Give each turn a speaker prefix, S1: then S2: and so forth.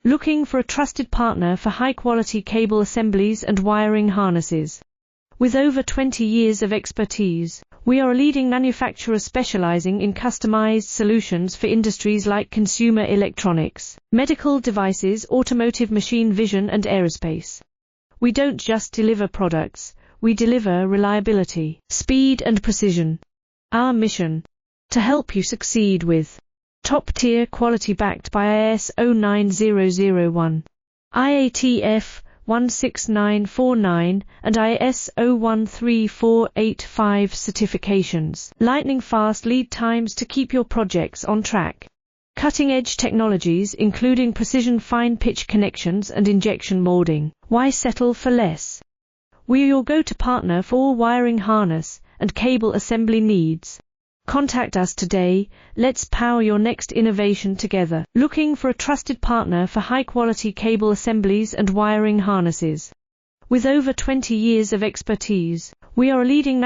S1: Looking for a trusted partner for high-quality cable assemblies and wiring harnesses. With over 20 years of expertise, we are a leading manufacturer specializing in customized solutions for industries like consumer electronics, medical devices, automotive, machine vision, and aerospace. We don't just deliver products, we deliver reliability, speed, and precision. Our mission: to help you succeed with top-tier quality backed by ISO 9001, IATF 16949 and ISO 13485 certifications, lightning-fast lead times to keep your projects on track. Cutting-edge technologies including precision fine-pitch connections and injection molding. Why settle for less? We are your go-to partner for all wiring harness and cable assembly needs. Contact us today. Let's power your next innovation together. Looking for a trusted partner for high-quality cable assemblies and wiring harnesses. With over 20 years of expertise, we are a leading